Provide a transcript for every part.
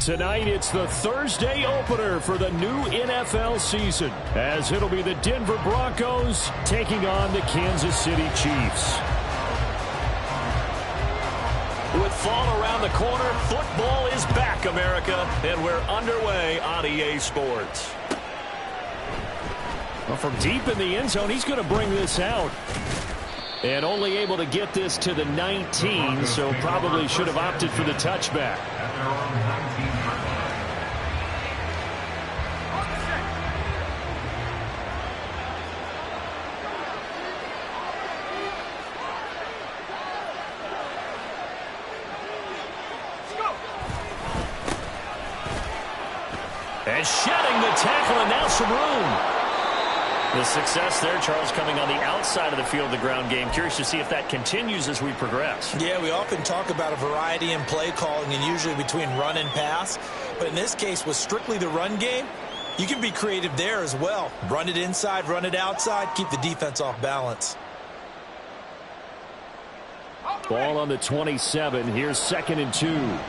Tonight, it's the Thursday opener for the new NFL season, as it'll be the Denver Broncos taking on the Kansas City Chiefs. With fall around the corner, football is back, America, and we're underway on EA Sports. Well, from deep in the end zone, he's going to bring this out. And only able to get this to the 19, so probably should have opted for the touchback. And shedding the tackle, and now some room. The success there, Charles, coming on the outside of the field, the ground game. Curious to see if that continues as we progress. Yeah, we often talk about a variety in play calling and usually between run and pass. But in this case, with strictly the run game, you can be creative there as well. Run it inside, run it outside, keep the defense off balance. Ball on the 27. Here's 2nd and 2.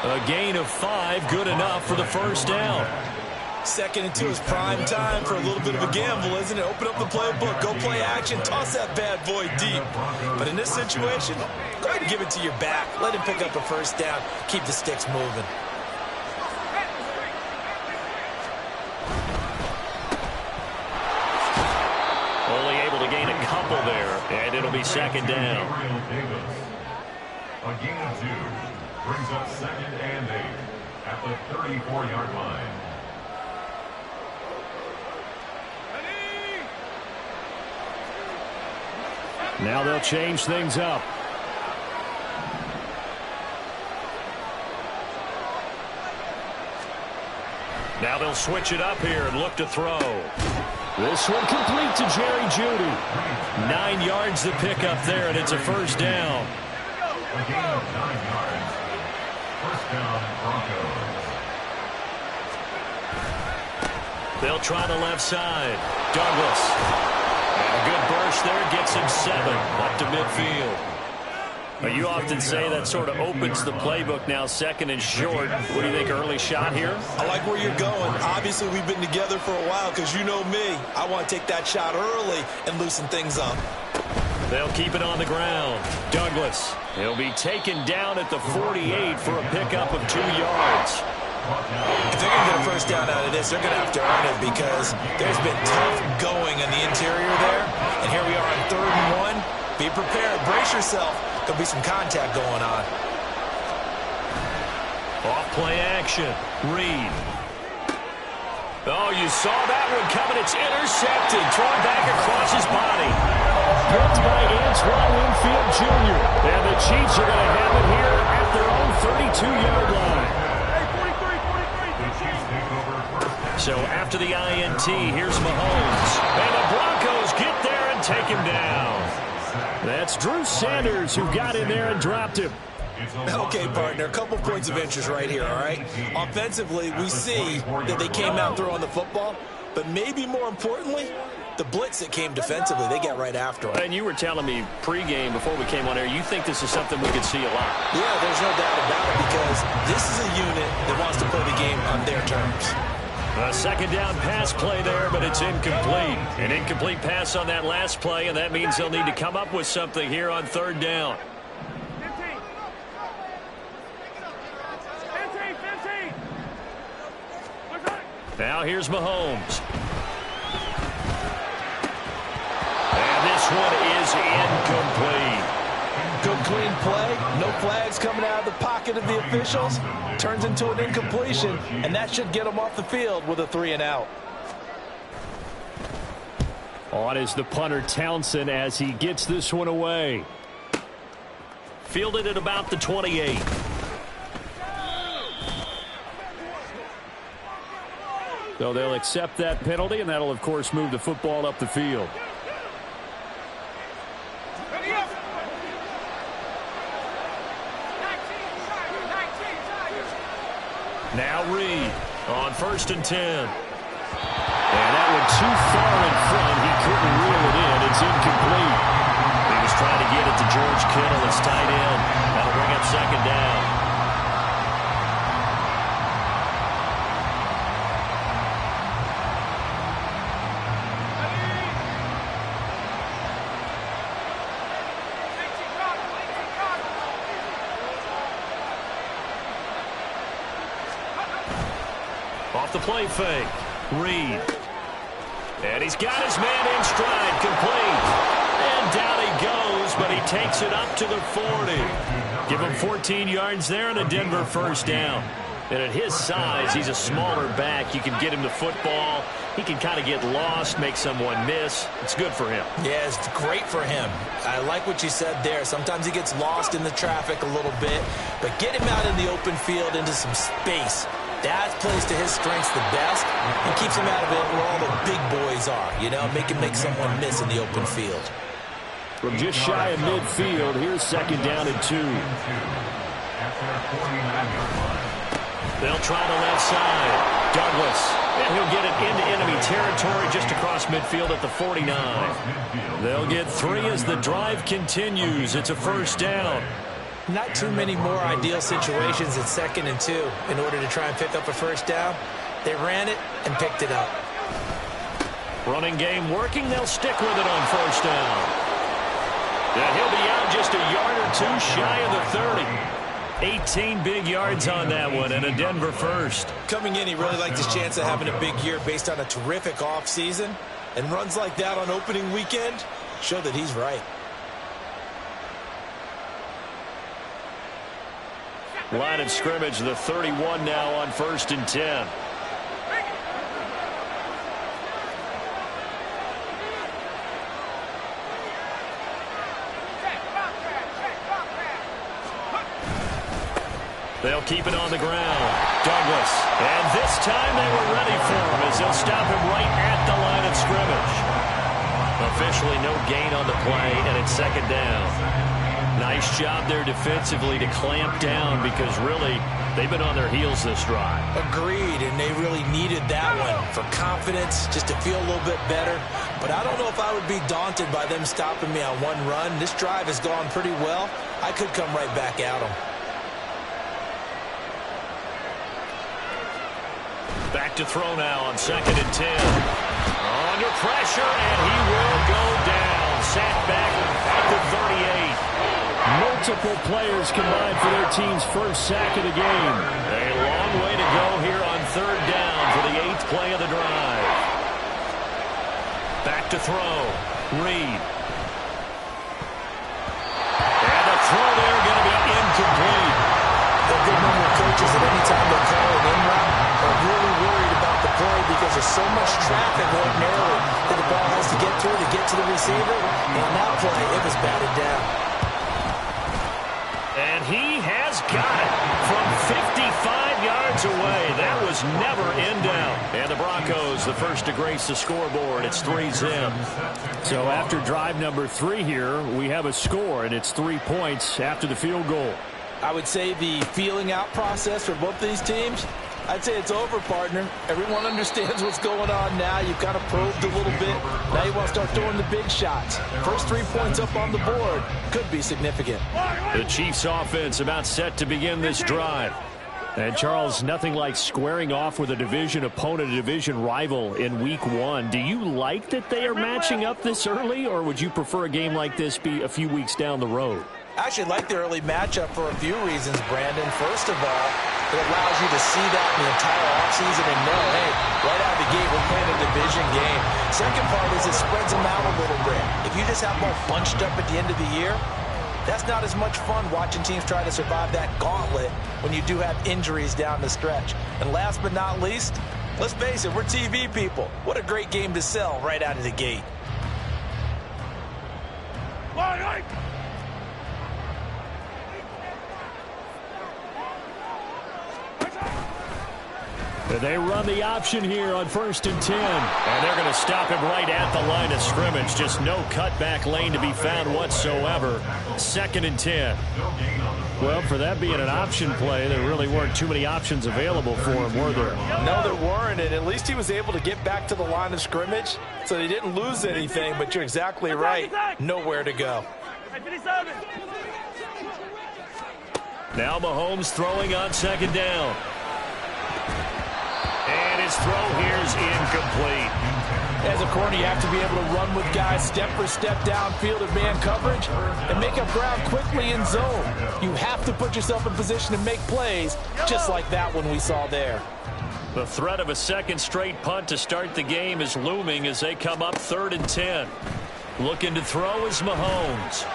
A gain of 5, good enough for the first down. 2nd and 2 is prime time for a little bit of a gamble, isn't it? Open up the playbook, go play action, toss that bad boy deep. But in this situation, go ahead and give it to your back. Let him pick up a first down, keep the sticks moving. Only able to gain a couple there, and it'll be 2nd down. A gain of 2. Brings up 2nd and 8 at the 34-yard line. Now they'll change things up. Now they'll switch it up here and look to throw. This one complete to Jerry Jeudy. 9 yards to pick up there, and it's a first down. A gain of 9 yards. First down, Broncos. They'll try the left side. Douglas. And a good burst there, gets him 7 up to midfield. Well, you often say that sort of opens the playbook now, 2nd and short. What do you think, early shot here? I like where you're going. Obviously, we've been together for a while because you know me. I want to take that shot early and loosen things up. They'll keep it on the ground. Douglas. He'll be taken down at the 48 for a pickup of 2 yards. If they're going to get a first down out of this, they're going to have to earn it because there's been tough going in the interior there. And here we are on 3rd and 1. Be prepared. Brace yourself. There'll be some contact going on. Off play action. Reed. Oh, you saw that one coming. It's intercepted. Thrown back across his body. Picked by Antoine Winfield Jr. And the Chiefs are going to have it here at their own 32-yard line. So after the INT, here's Mahomes. And the Broncos get there and take him down. That's Drew Sanders who got in there and dropped him. Okay, partner, a couple points of interest right here, all right? Offensively, we see that they came out throwing the football, but maybe more importantly, the blitz that came defensively, they got right after him. And you were telling me pregame before we came on air, you think this is something we could see a lot. Yeah, there's no doubt about it because this is a unit that wants to play the game on their terms. A 2nd down pass play there, but it's incomplete. An incomplete pass on that last play, and that means they'll need to come up with something here on 3rd down. 15. Now here's Mahomes. And this one is incomplete. Good clean play, no flags coming out of the pocket of the officials. Turns into an incompletion, and that should get them off the field with a 3 and out. On is the punter Townsend as he gets this one away. Fielded at about the 28. So they'll accept that penalty, and that'll, of course, move the football up the field. Now Reed on 1st and 10. And that one too far in front. He couldn't Kittle is tight end. That'll bring up second down. Off the play fake. Reed. And he's got his man in stride, complete. And down he goes, but he takes it up to the 40. Give him 14 yards there and a Denver first down. And at his size, he's a smaller back. You can get him the football. He can kind of get lost, make someone miss. It's good for him. Yeah, it's great for him. I like what you said there. Sometimes he gets lost in the traffic a little bit, but get him out in the open field into some space. That plays to his strengths the best and keeps him out of it where all the big boys are. You know, make him make someone miss in the open field. From just shy of midfield, here's second down and 2. They'll try the left side. Douglas. And he'll get it into enemy territory just across midfield at the 49. They'll get 3 as the drive continues. It's a first down. Not too many more ideal situations at second and 2 in order to try and pick up a first down. They ran it and picked it up. Running game working. They'll stick with it on first down. And he'll be out just a yard or 2 shy of the 30. 18 big yards on that one and a Denver first. Coming in, he really liked his chance of having a big year based on a terrific offseason. And runs like that on opening weekend show that he's right. Line of scrimmage, the 31 now on first and 10. They'll keep it on the ground. Douglas. And this time they were ready for him as they'll stop him right at the line of scrimmage. Officially no gain on the play, and it's second down. Nice job there defensively to clamp down because really they've been on their heels this drive. Agreed, and they really needed that one for confidence, just to feel a little bit better. But I don't know if I would be daunted by them stopping me on one run. This drive has gone pretty well. I could come right back at them. Back to throw now on second and 10. Under pressure, and he will go down. Sacked back at the 38. Multiple players combined for their team's first sack of the game. A long way to go here on third down for the 8th play of the drive. Back to throw. Reed. And the throw there going to be incomplete. A good number of coaches at any time they call an in route are really worried about the play because there's so much traffic ordinarily that the ball has to get through to get to the receiver. And on that play, it was batted down. And he has got it from 55 yards away. That was never in doubt. And the Broncos, the first to grace the scoreboard. It's 3-zip. So after drive number 3 here, we have a score, and it's 3 points after the field goal. I would say the feeling out process for both these teams, I'd say it's over, partner. Everyone understands what's going on now. You've kind of probed a little bit. Now you want to start throwing the big shots. First 3 points up on the board could be significant. The Chiefs offense about set to begin this drive. And, Charles, nothing like squaring off with a division opponent, a division rival in Week 1. Do you like that they are matching up this early, or would you prefer a game like this be a few weeks down the road? I actually like the early matchup for a few reasons, Brandon. First of all, it allows you to see that in the entire offseason and know, hey, right out of the gate, we're playing a division game. Second part is it spreads them out a little bit. If you just have them all bunched up at the end of the year, that's not as much fun watching teams try to survive that gauntlet when you do have injuries down the stretch. And last but not least, let's face it, we're TV people. What a great game to sell right out of the gate. They run the option here on first and 10. And they're going to stop him right at the line of scrimmage. Just no cutback lane to be found whatsoever. Second and 10. Well, for that being an option play, there really weren't too many options available for him, were there? No, there weren't, and at least he was able to get back to the line of scrimmage, so they didn't lose anything, but you're exactly right. Nowhere to go. Now Mahomes throwing on second down. And his throw here is incomplete. As a corner, you have to be able to run with guys step for step downfield in man coverage and make up ground quickly in zone. You have to put yourself in position to make plays, just like that one we saw there. The threat of a second straight punt to start the game is looming as they come up 3rd and 10. Looking to throw is Mahomes.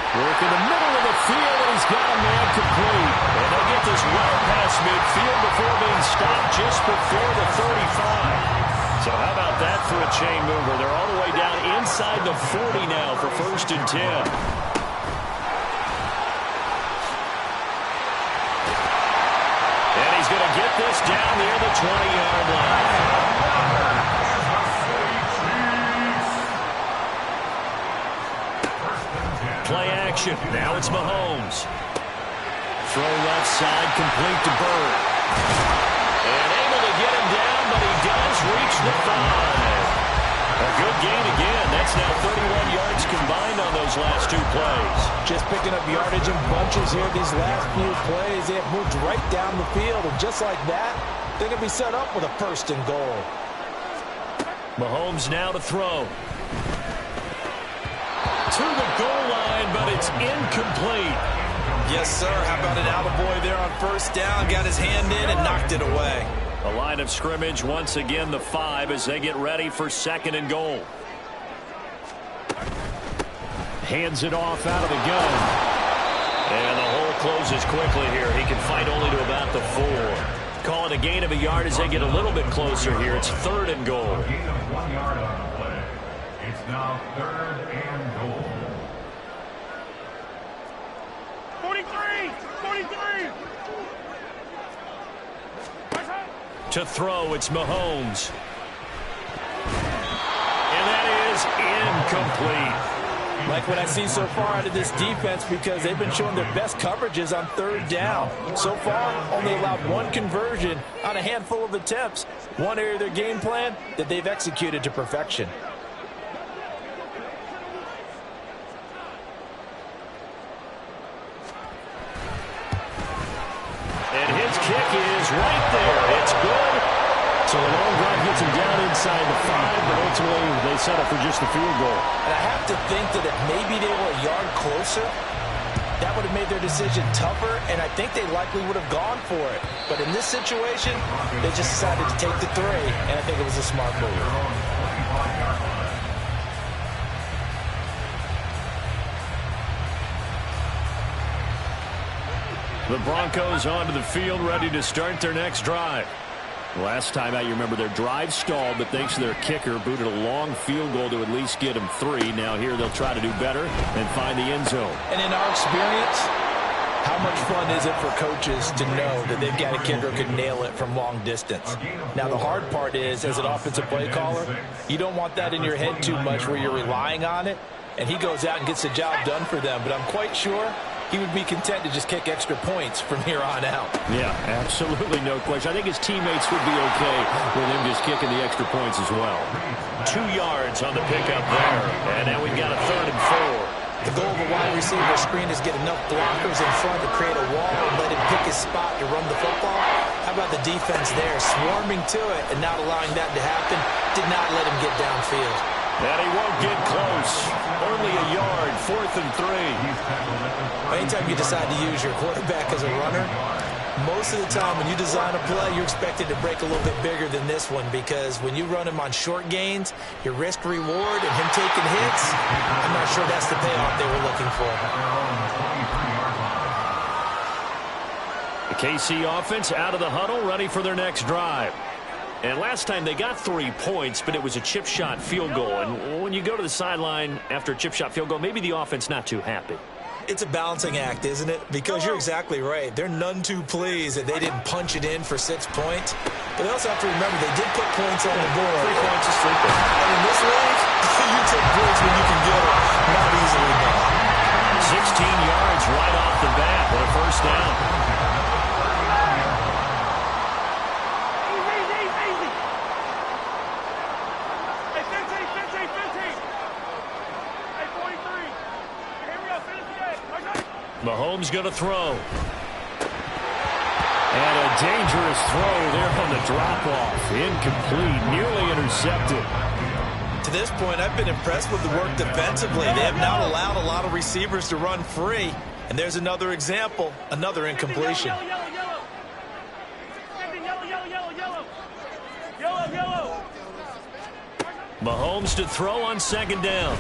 Work in the middle of the field, and he's got a man complete. And they'll get this well past midfield before being stopped just before the 35. So how about that for a chain mover? They're all the way down inside the 40 now for 1st and 10. And he's going to get this down near the 20-yard line. Play action. Now it's Mahomes. Throw left side, complete to Bird. And able to get him down, but he does reach the 5. A good gain again. That's now 31 yards combined on those last 2 plays. Just picking up yardage in bunches here these last few plays. They have moved right down the field, and just like that, they're going to be set up with a 1st and goal. Mahomes now to throw. To the goal line, but it's incomplete. Yes, sir. How about an attaboy there on 1st down? Got his hand in and knocked it away. The line of scrimmage, once again, the 5 as they get ready for 2nd and goal. Hands it off out of the gun. And the hole closes quickly here. He can fight only to about the 4. Call it a gain of a yard as they get a little bit closer here. It's 3rd and goal. A gain of 1 yard on the play. It's now 3rd and goal. 43! 43! To throw, it's Mahomes. And that is incomplete. Like what I see so far out of this defense, because they've been showing their best coverages on 3rd down. So far, only allowed 1 conversion on a handful of attempts. One area of their game plan that they've executed to perfection. And his kick is right there. It's good. So a long drive gets him down inside the 5, but ultimately they settle for just the field goal. And I have to think that if maybe they were a yard closer, that would have made their decision tougher, and I think they likely would have gone for it. But in this situation, they just decided to take the 3, and I think it was a smart move. The Broncos onto the field, ready to start their next drive. Last time out, you remember their drive stalled, but thanks to their kicker, booted a long field goal to at least get them 3. Now here they'll try to do better and find the end zone. And in our experience, how much fun is it for coaches to know that they've got a kicker who can nail it from long distance? Now, the hard part is, as an offensive play caller, you don't want that in your head too much where you're relying on it, and he goes out and gets the job done for them. But I'm quite sure he would be content to just kick extra points from here on out. Yeah, absolutely no question. I think his teammates would be okay with him just kicking the extra points as well. 2 yards on the pickup there. And now we've got a 3rd and 4. The goal of a wide receiver screen is get enough blockers in front to create a wall and let him pick his spot to run the football. How about the defense there, swarming to it and not allowing that to happen? Did not let him get downfield. And he won't get close. Only a yard, 4th and 3. Anytime you decide to use your quarterback as a runner, most of the time when you design a play, you're expected to break a little bit bigger than this one, because when you run him on short gains, your risk-reward and him taking hits, I'm not sure that's the payoff they were looking for. The KC offense out of the huddle, ready for their next drive. And last time they got 3 points, but it was a chip shot field goal. And when you go to the sideline after a chip shot field goal, maybe the offense not too happy. It's a balancing act, isn't it? Because you're exactly right. They're none too pleased that they didn't punch it in for 6 points. But they also have to remember they did put points on the board. 3 points is 3 points. And in this league, you take points when you can get it. Not easily done. 16 yards right off the bat with a 1st down. Mahomes going to throw. And a dangerous throw there on the drop-off. Incomplete, nearly intercepted. To this point, I've been impressed with the work defensively. They have not allowed a lot of receivers to run free. And there's another example, another incompletion. Mahomes to throw on second down.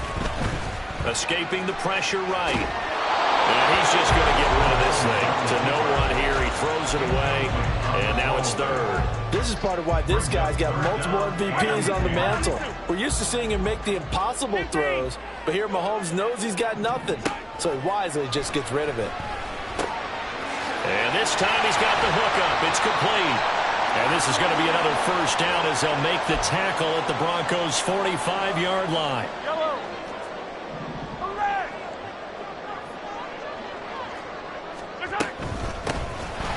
Escaping the pressure right. And he's just going to get rid of this thing. To no one here. He throws it away. And now it's third. This is part of why this guy's got multiple MVPs on the mantle. We're used to seeing him make the impossible throws. But here Mahomes knows he's got nothing. So he wisely just gets rid of it. And this time he's got the hook up. It's complete. And this is going to be another first down as they'll make the tackle at the Broncos' 45-yard line.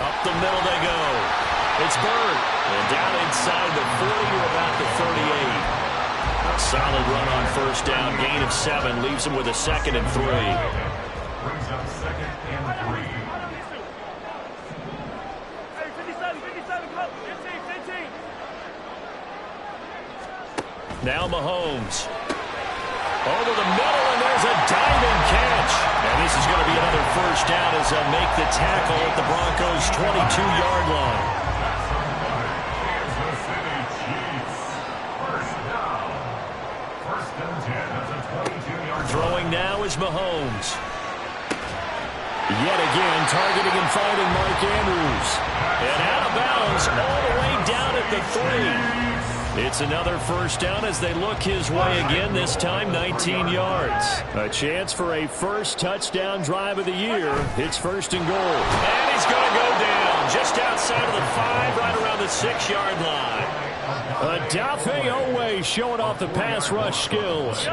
Up the middle they go. It's Bird. And down inside the 40 or about the 38. A solid run on first down. Gain of 7 leaves him with a 2nd and 3. Brings up 2nd and 3. Now Mahomes. Over the middle, and there's a diving catch. And this is going to be another first down as they'll make the tackle at the Broncos' 22-yard line. Kansas City Chiefs. First down. First and 10 at the 22-yard line. Throwing now is Mahomes. Yet again, targeting and finding Mark Andrews. And out of bounds all the way down at the 3. It's another first down as they look his way again, this time 19 yards. A chance for a first touchdown drive of the year. It's 1st and goal. And he's going to go down just outside of the 5, right around the 6-yard line. Odafe Oweh showing off the pass rush skills.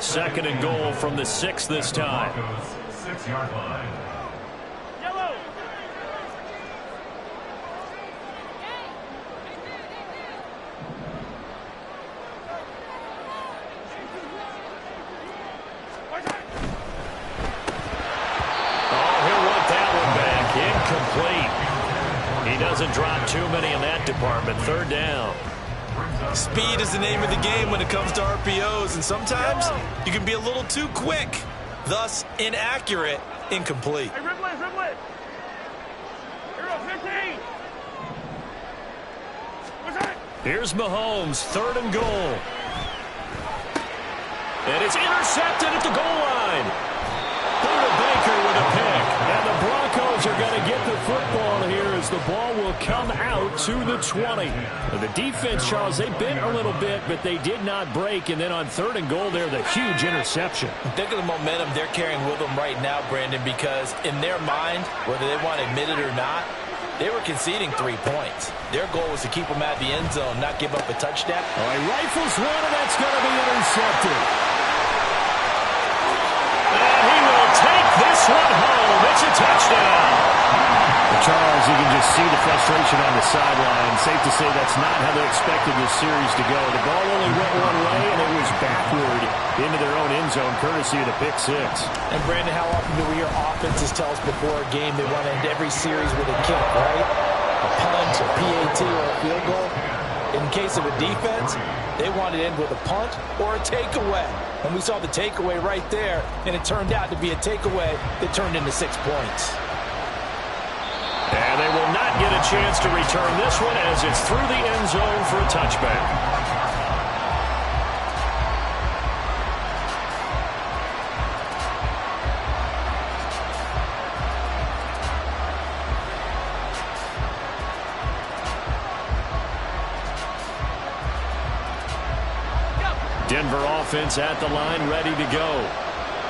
2nd and goal from the 6 this time. Broncos 6-yard line. He doesn't drop too many in that department. 3rd down. Speed is the name of the game when it comes to RPOs, and sometimes you can be a little too quick, thus inaccurate, incomplete. Hey, Ripley. Here, 15. What's that? Here's Mahomes, 3rd and goal. And it's intercepted at the goal line. Buda Baker with a pick. And the Broncos are going to get the football here as the ball will come out to the 20. The defense, Charles, they bent a little bit, but they did not break. And then on 3rd and goal there, the huge interception. Think of the momentum they're carrying with them right now, Brandon, because in their mind, whether they want to admit it or not, they were conceding 3 points. Their goal was to keep them out of the end zone, not give up a touchdown. All right, rifles one, and that's going to be intercepted. And he will take this one home. It's a touchdown. Charles, you can just see the frustration on the sideline. Safe to say that's not how they expected this series to go. The ball only went one way, and it was backward into their own end zone, courtesy of the pick 6. And, Brandon, how often do we hear offenses tell us before a game they want to end every series with a kick, right? A punt, a PAT, or a field goal? In case of a defense, they want to end with a punt or a takeaway. And we saw the takeaway right there, and it turned out to be a takeaway that turned into 6 points. And they will not get a chance to return this one as it's through the end zone for a touchback. Denver offense at the line, ready to go.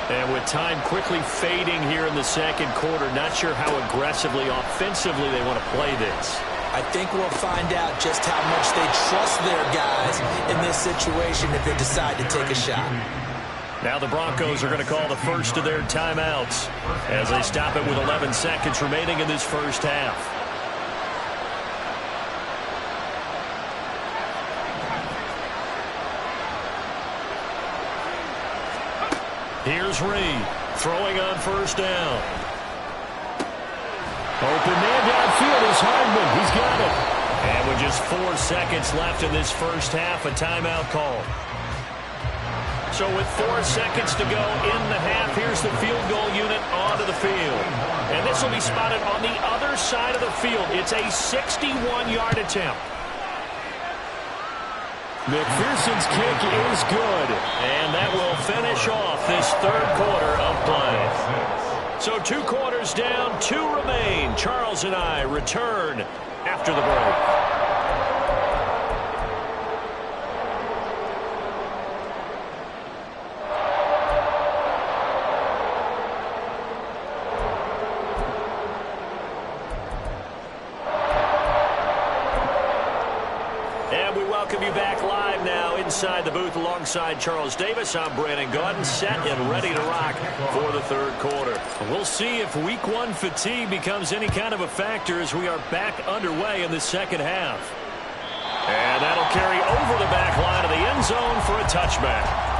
And with time quickly fading here in the 2nd quarter, not sure how aggressively, offensively they want to play this. I think we'll find out just how much they trust their guys in this situation if they decide to take a shot. Now the Broncos are going to call the first of their timeouts as they stop it with 11 seconds remaining in this first half. Here's Reed throwing on first down. Open man downfield is Hardman. He's got it. And with just 4 seconds left in this first half, a timeout call. So with 4 seconds to go in the half, here's the field goal unit onto the field. And this will be spotted on the other side of the field. It's a 61-yard attempt. McPherson's kick is good. And that will finish off this third quarter of play. So 2 quarters down, 2 remain. Charles and I return after the break. Welcome you back live now inside the booth alongside Charles Davis. I'm Brandon Gaudin, set and ready to rock for the third quarter. We'll see if week 1 fatigue becomes any kind of a factor as we are back underway in the second half. And that'll carry over the back line of the end zone for a touchback.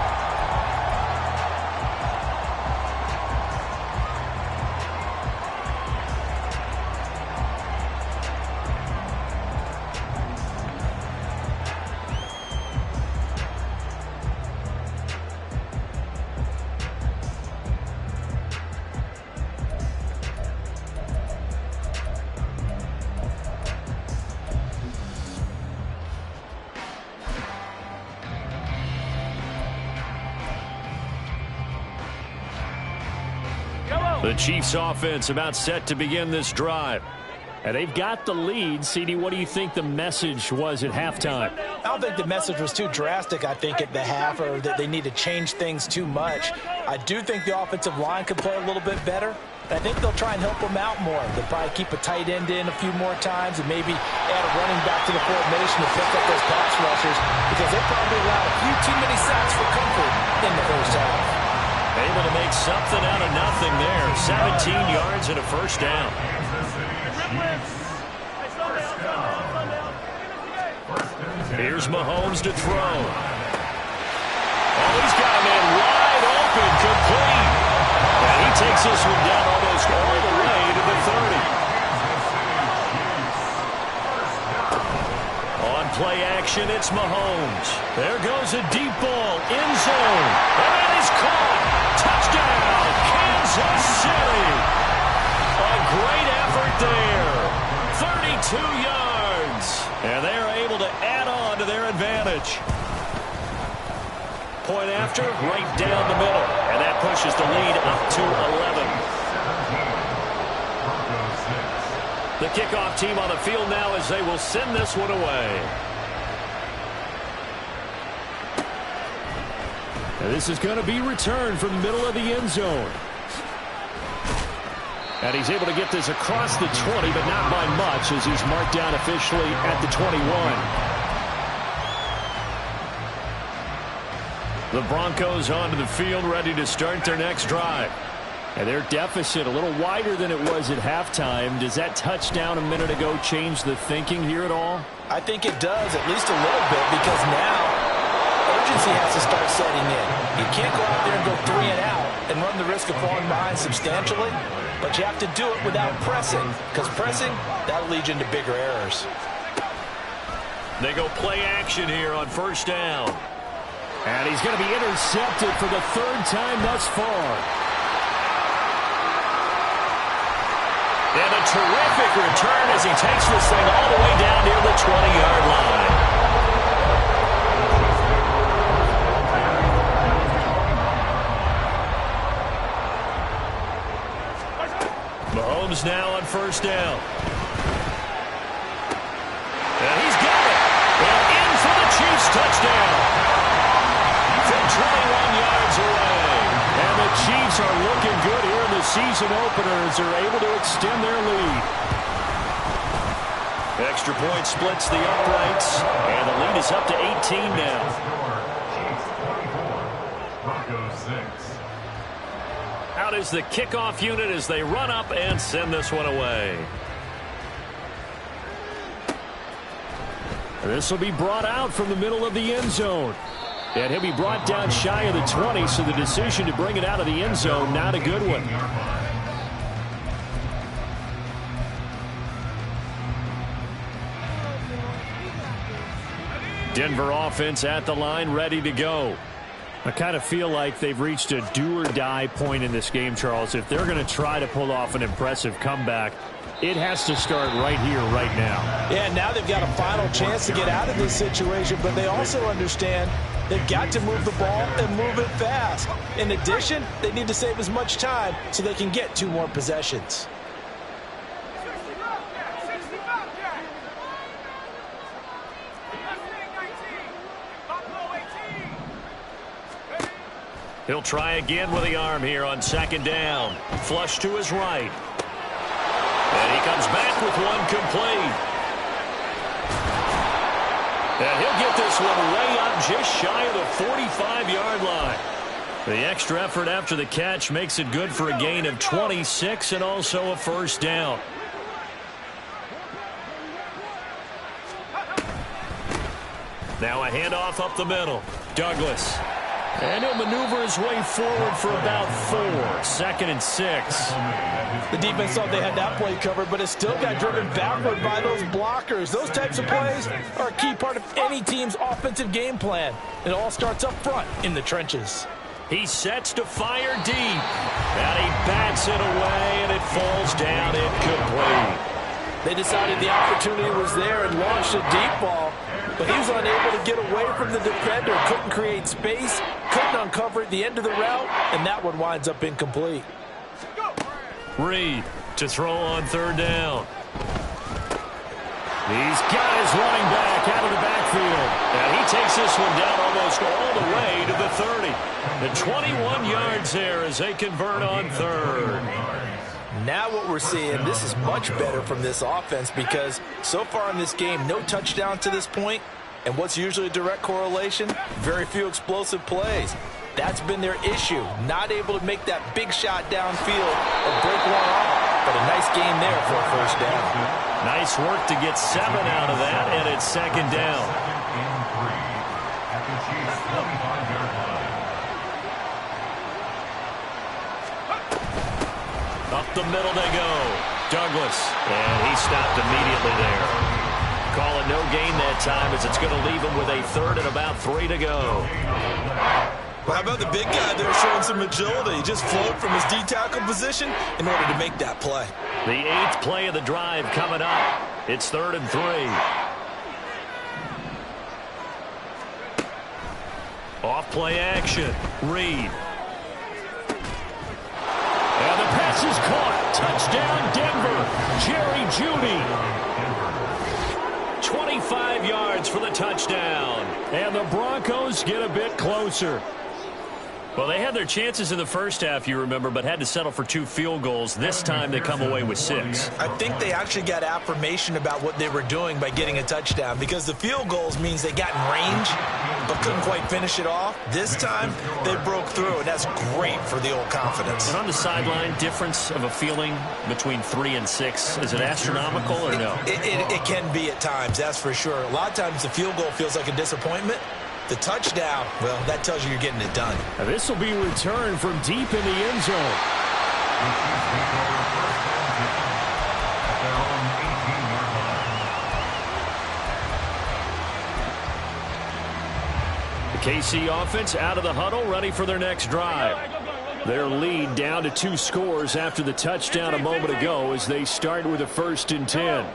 The Chiefs offense about set to begin this drive. And they've got the lead. CD, what do you think the message was at halftime? I don't think the message was too drastic, I think, at the half, or that they need to change things too much. I do think the offensive line could play a little bit better. I think they'll try and help them out more. They'll probably keep a tight end in a few more times and maybe add a running back to the formation to pick up those pass rushers, because they probably allowed a few too many sacks for comfort in the first half. Able to make something out of nothing there. 17 yards and a first down. Here's Mahomes to throw. Oh, he's got a man wide open, complete. And he takes this one down almost all the way to the 30. On play action, it's Mahomes. There goes a deep ball, end zone. And that is caught. Touchdown, Kansas City. A great effort there. 32 yards. And they are able to add on to their advantage. Point after, right down the middle. And that pushes the lead up to 11. The kickoff team on the field now as they will send this one away. And this is going to be returned from the middle of the end zone. And he's able to get this across the 20, but not by much, as he's marked down officially at the 21. The Broncos onto the field, ready to start their next drive. And their deficit a little wider than it was at halftime. Does that touchdown a minute ago change the thinking here at all? I think it does, at least a little bit, because now urgency has to start setting in. You can't go out there and go 3 and out and run the risk of falling behind substantially, but you have to do it without pressing, because pressing, that'll lead you into bigger errors. They go play action here on first down. And he's going to be intercepted for the 3rd time thus far. And a terrific return as he takes this thing all the way down near the 20-yard line. Mahomes now on first down. And he's got it. And in for the Chiefs touchdown. From 21 yards away. And the Chiefs are looking good here in the season opener as they're able to extend their lead. Extra point splits the uprights. And the lead is up to 18 now. Broncos 6. Out is the kickoff unit as they run up and send this one away. This will be brought out from the middle of the end zone. And he'll be brought down shy of the 20, so the decision to bring it out of the end zone, not a good one. Denver offense at the line, ready to go. I kind of feel like they've reached a do-or-die point in this game, Charles. If they're going to try to pull off an impressive comeback, it has to start right here, right now. Yeah, now they've got a final chance to get out of this situation, but they also understand they've got to move the ball and move it fast. In addition, they need to save as much time so they can get 2 more possessions. He'll try again with the arm here on 2nd down. Flush to his right. And he comes back with one complete. And he'll get this one way up just shy of the 45-yard line. The extra effort after the catch makes it good for a gain of 26 and also a first down. Now a handoff up the middle. Douglas. And he'll maneuver his way forward for about 4. 2nd and 6. The defense thought they had that play covered, but it still got driven backward by those blockers. Those types of plays are a key part of any team's offensive game plan. It all starts up front in the trenches. He sets to fire deep. And he bats it away, and it falls down incomplete. They decided the opportunity was there and launched a deep ball, but he was unable to get away from the defender. Couldn't create space, couldn't uncover at the end of the route, and that one winds up incomplete. Reed to throw on 3rd down. He's got his running back out of the backfield. And he takes this one down almost all the way to the 30. The 21 yards there as they convert on 3rd. Now what we're seeing, this is much better from this offense because so far in this game, no touchdown to this point, and what's usually a direct correlation? Very few explosive plays. That's been their issue, not able to make that big shot downfield or break one off, but a nice gain there for a first down. Nice work to get 7 out of that, and it's 2nd down. Up the middle they go. Douglas. And he stopped immediately there. Call it no gain that time as it's going to leave him with a 3rd and about 3 to go. Well, how about the big guy there showing some agility? He just float from his D-tackle position in order to make that play. The 8th play of the drive coming up. It's 3rd and 3. Off play action. Reed. And the pass is caught. Touchdown, Denver. Jerry Jeudy. 25 yards for the touchdown. And the Broncos get a bit closer. Well, they had their chances in the first half, you remember, but had to settle for 2 field goals. This time they come away with 6. I think they actually got affirmation about what they were doing by getting a touchdown because the field goals means they got in range but couldn't quite finish it off. This time they broke through, and that's great for the old confidence. And on the sideline, difference of a feeling between 3 and 6, is it astronomical or no? It can be at times, that's for sure. A lot of times the field goal feels like a disappointment. The touchdown, well, that tells you you're getting it done. Now this will be returned from deep in the end zone. The KC offense out of the huddle, ready for their next drive. Their lead down to 2 scores after the touchdown a moment ago as they start with a 1st and 10.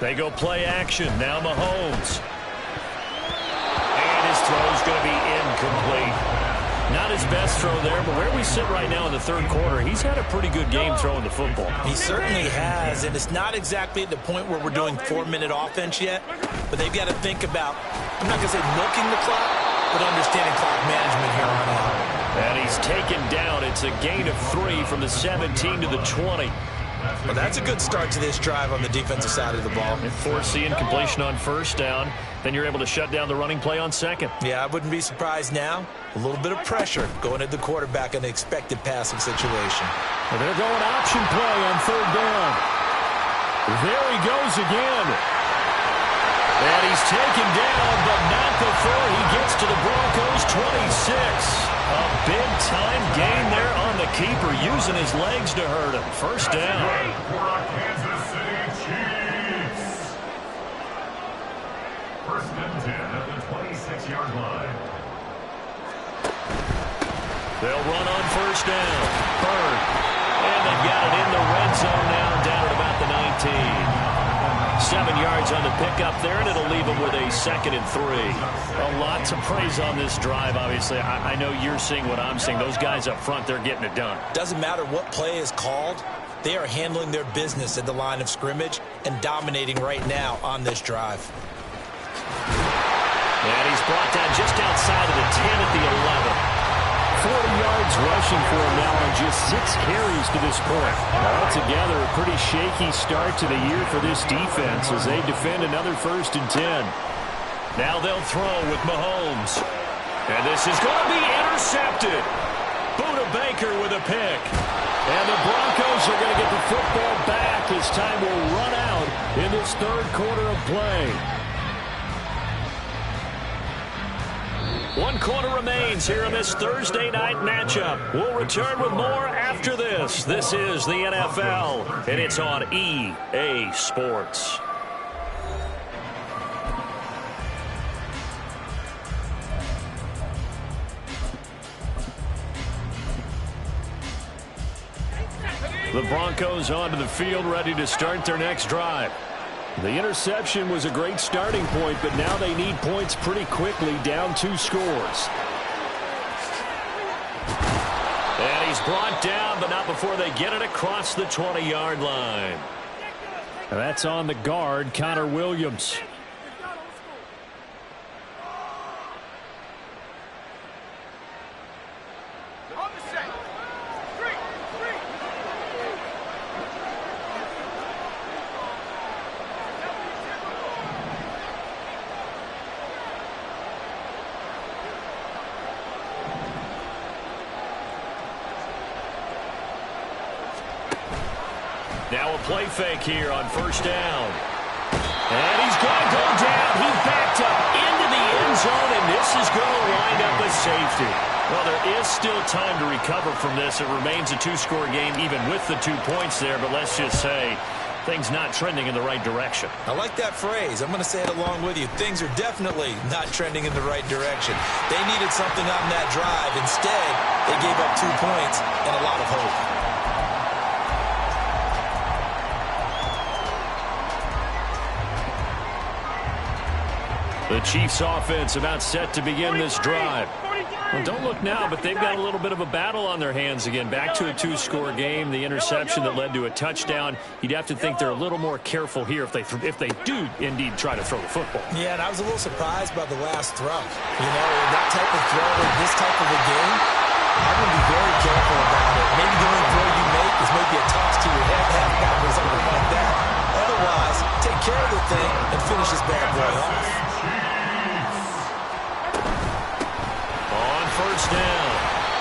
They go play action. Now Mahomes. And his throw's going to be incomplete. Not his best throw there, but where we sit right now in the 3rd quarter, he's had a pretty good game throwing the football. He certainly has, and it's not exactly at the point where we're doing 4-minute offense yet, but they've got to think about, I'm not going to say milking the clock, but understanding clock management here on out. And he's taken down. It's a gain of 3 from the 17 to the 20. Well, that's a good start to this drive on the defensive side of the ball. And force the incompletion on 1st down. Then you're able to shut down the running play on 2nd. Yeah, I wouldn't be surprised now. A little bit of pressure going at the quarterback in an expected passing situation. Well, they're going option play on 3rd down. There he goes again. And he's taken down, but not before he gets to the Broncos' 26. A big-time gain there on the keeper, using his legs to hurt him. 1st down. First and 10 at the 26-yard line. They'll run on first down. Bird. And they've got it in the red zone now, down at about the 19. 7 yards on the pickup there, and it'll leave them with a 2nd and 3. A lot to praise on this drive, obviously. I know you're seeing what I'm seeing. Those guys up front, they're getting it done. Doesn't matter what play is called. They are handling their business at the line of scrimmage and dominating right now on this drive. And he's brought down just outside of the 10 at the 11. 40 yards rushing for him now on just 6 carries to this point. Altogether, a pretty shaky start to the year for this defense as they defend another 1st and 10. Now they'll throw with Mahomes. And this is going to be intercepted. Buda Baker with a pick. And the Broncos are going to get the football back as time will run out in this 3rd quarter of play. 1 quarter remains here in this Thursday night matchup. We'll return with more after this. This is the NFL, and it's on EA Sports. The Broncos onto the field, ready to start their next drive. The interception was a great starting point, but now they need points pretty quickly, down 2 scores. And he's brought down, but not before they get it across the 20-yard line. And that's on the guard, Connor Williams. Now a play fake here on first down. And he's going to go down. He backed up into the end zone, and this is going to wind up a safety. Well, there is still time to recover from this. It remains a 2-score game even with the 2 points there, but let's just say things not trending in the right direction. I like that phrase. I'm going to say it along with you. Things are definitely not trending in the right direction. They needed something on that drive. Instead, they gave up 2 points and a lot of hope. The Chiefs offense about set to begin this drive. Well, don't look now, but they've got a little bit of a battle on their hands again. Back to a 2-score game. The interception that led to a touchdown. You'd have to think they're a little more careful here if they do indeed try to throw the football. Yeah, and I was a little surprised by the last throw. You know, that type of throw in this type of a game, I'm going to be very careful about it. Maybe the only throw you make is maybe a toss to your head, halfback, or something like that. Otherwise, take care of the thing and finish this bad boy off. First down.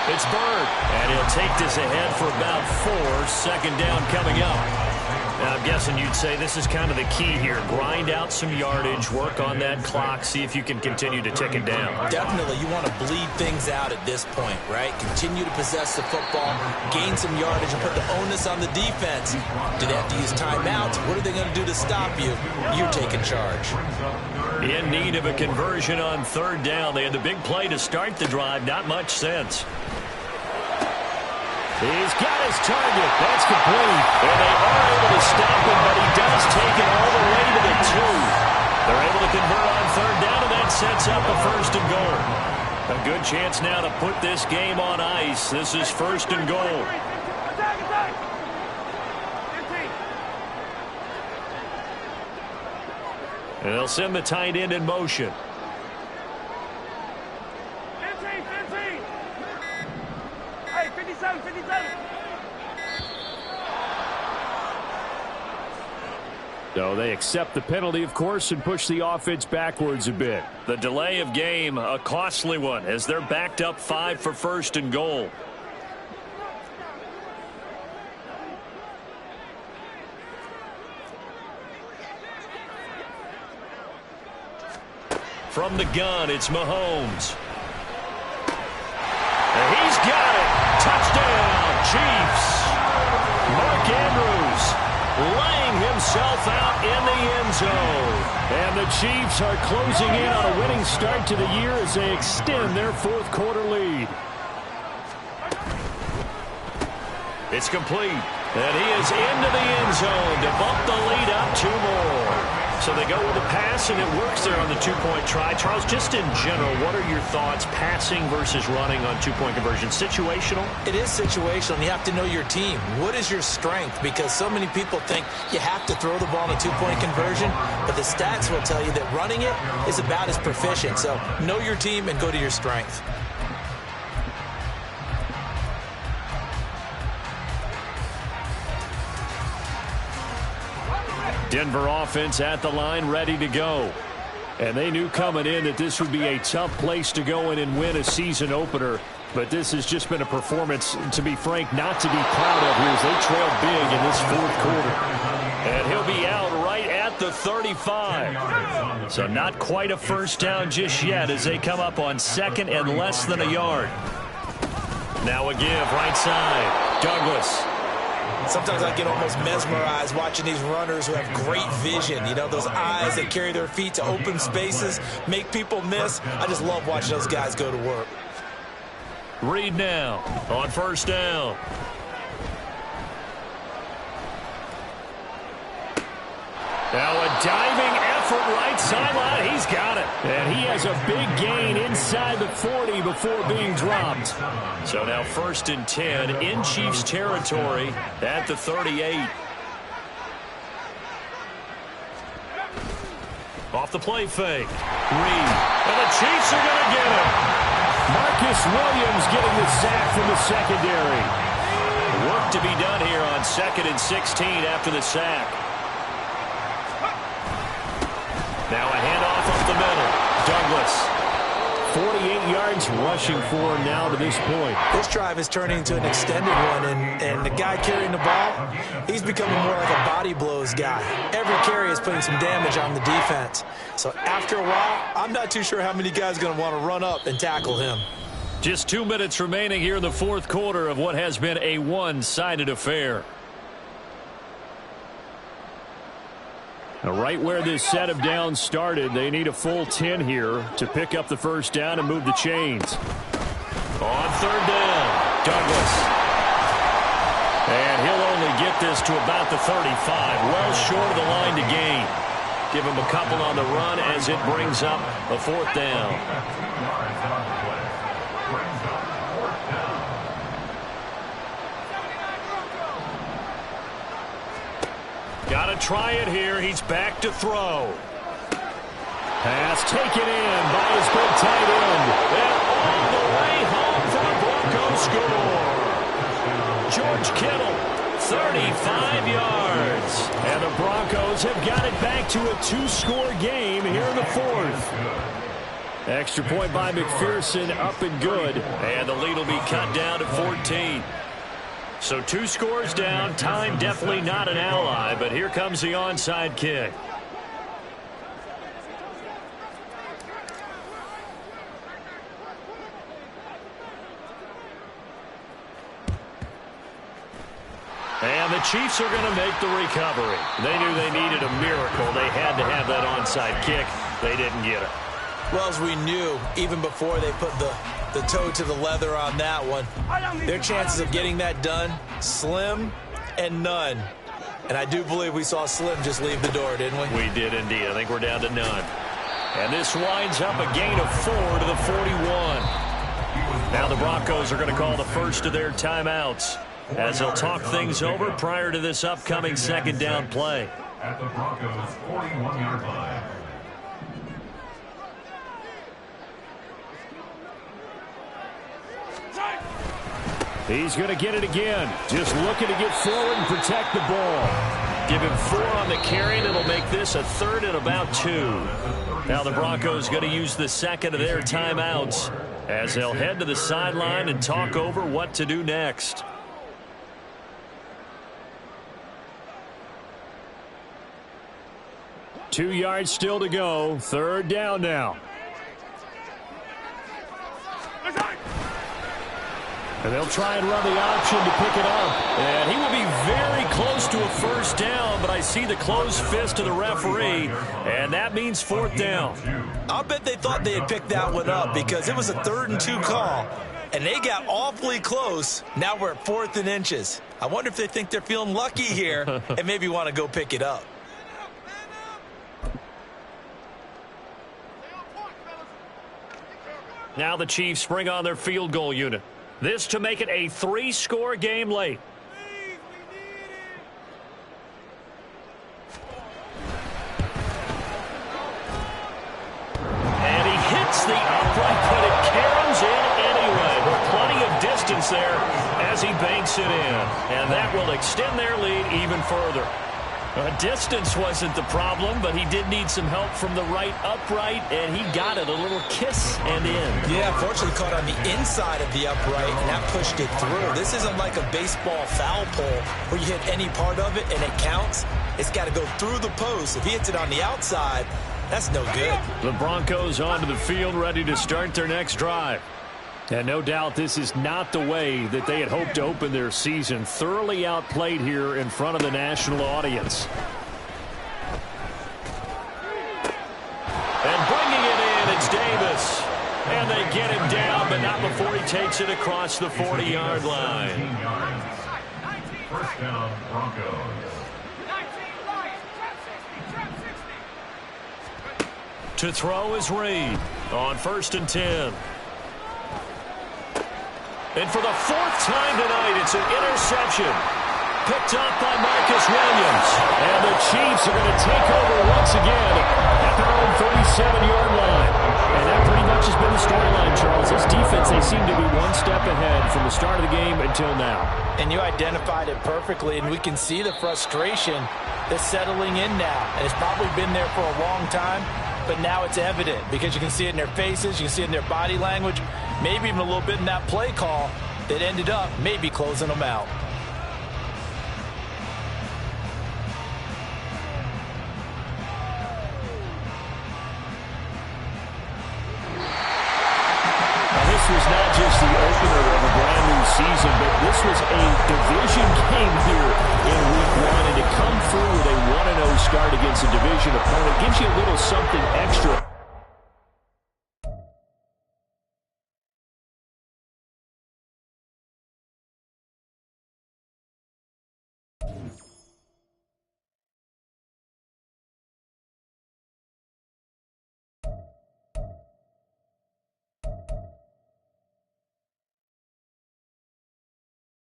It's Bird. And he'll take this ahead for about 4. Second down coming up. Now, I'm guessing you'd say this is kind of the key here. Grind out some yardage, work on that clock, see if you can continue to tick it down. Definitely. You want to bleed things out at this point, right? Continue to possess the football, gain some yardage, and put the onus on the defense. Do they have to use timeouts? What are they going to do to stop you? You're taking charge. In need of a conversion on third down. They had the big play to start the drive. Not much sense. He's got his target. That's complete. And they are able to stop him, but he does take it all the way to the 2. They're able to convert on third down, and that sets up a 1st and goal. A good chance now to put this game on ice. This is 1st and goal. And they'll send the tight end in motion. 15. Hey, 57. So they accept the penalty, of course, and push the offense backwards a bit. The delay of game, a costly one, as they're backed up 5 for 1st and goal. From the gun, it's Mahomes. And he's got it. Touchdown, Chiefs. Mark Andrews laying himself out in the end zone. And the Chiefs are closing in on a winning start to the year as they extend their fourth quarter lead. It's complete. And he is into the end zone to bump the lead up 2 more. So they go with the pass, and it works there on the two-point try. Charles, just in general, what are your thoughts passing versus running on two-point conversion? Situational? It is situational. You have to know your team. What is your strength? Because so many people think you have to throw the ball in a two-point conversion, but the stats will tell you that running it is about as proficient. So know your team and go to your strength. Denver offense at the line, ready to go. And they knew coming in that this would be a tough place to go in and win a season opener. But this has just been a performance, to be frank, not to be proud of here as they trail big in this fourth quarter. And he'll be out right at the 35. So not quite a first down just yet as they come up on second and less than a yard. Now a give right side. Douglas. Sometimes I get almost mesmerized watching these runners who have great vision. You know, those eyes that carry their feet to open spaces, make people miss. I just love watching those guys go to work. Reed now on first down. Now a diving effort right sideline. He's got it. And he has a big gain inside the 40 before being dropped. So now 1st and 10 in Chiefs territory at the 38. Off the play fake. Reed. And the Chiefs are going to get it. Marcus Williams getting the sack from the secondary. Work to be done here on 2nd and 16 after the sack. Now a handoff up the middle. Douglas. 48 yards rushing for him now to this point. This drive is turning into an extended one, and the guy carrying the ball, he's becoming more like a body blows guy. Every carry is putting some damage on the defense. So after a while, I'm not too sure how many guys are going to want to run up and tackle him. Just 2 minutes remaining here in the fourth quarter of what has been a one-sided affair. Now, right where this set of downs started, they need a full 10 here to pick up the first down and move the chains. On third down, Douglas. And he'll only get this to about the 35, well short of the line to gain. Give him a couple on the run as it brings up a 4th down. Got to try it here. He's back to throw. Pass taken in by his big tight end. And all the way home for the Broncos score. George Kittle, 35 yards. And the Broncos have got it back to a 2-score game here in the 4th. Extra point by McPherson, up and good. And the lead will be cut down to 14. So 2 scores down. Time definitely not an ally, but here comes the onside kick. And the Chiefs are going to make the recovery. They knew they needed a miracle. They had to have that onside kick. They didn't get it. Well, as we knew, even before they put the toe to the leather on that one, their chances of getting that done, slim and none. And I do believe we saw Slim just leave the door, didn't we? We did indeed. I think we're down to none. And this winds up a gain of 4 to the 41. Now the Broncos are going to call the first of their timeouts as they'll talk things over prior to this upcoming second down play. At the Broncos' 41-yard line. He's going to get it again. Just looking to get forward and protect the ball. Give him 4 on the carry, and it'll make this a 3rd and about 2. Now the Broncos going to use the second of their timeouts as they'll head to the sideline and talk over what to do next. Two yards still to go. Third down now. And they'll try and run the option to pick it up. And he will be very close to a first down, but I see the closed fist of the referee, and that means fourth down. I'll bet they thought they had picked that one up because it was a 3rd and 2 call, and they got awfully close. Now we're at 4th and inches. I wonder if they think they're feeling lucky here and maybe want to go pick it up. Now the Chiefs bring on their field goal unit. This to make it a 3-score game late. And he hits the upright, but it caroms in anyway. Plenty of distance there as he banks it in. And that will extend their lead even further. Distance wasn't the problem, but he did need some help from the right upright, and he got it. A little kiss and in. Yeah, fortunately caught on the inside of the upright, and that pushed it through. This isn't like a baseball foul pole where you hit any part of it and it counts. It's got to go through the post. If he hits it on the outside, that's no good. The Broncos onto the field, ready to start their next drive. And no doubt this is not the way that they had hoped to open their season. Thoroughly outplayed here in front of the national audience. And bringing it in, it's Davis. And they get him down, but not before he takes it across the 40-yard line. First down, Broncos. To throw is Reed on 1st and 10. And for the 4th time tonight, it's an interception. Picked up by Marcus Williams. And the Chiefs are going to take over once again at their own 37-yard line. And that pretty much has been the storyline, Charles. This defense, they seem to be one step ahead from the start of the game until now. And you identified it perfectly, and we can see the frustration that's settling in now. And it's probably been there for a long time, but now it's evident because you can see it in their faces, you can see it in their body language, maybe even a little bit in that play call that ended up maybe closing them out. Now, this was not just the opener of a brand new season, but this was a division game here in week 1, and to come through with a 1-0 start against a division opponent gives you a little something extra.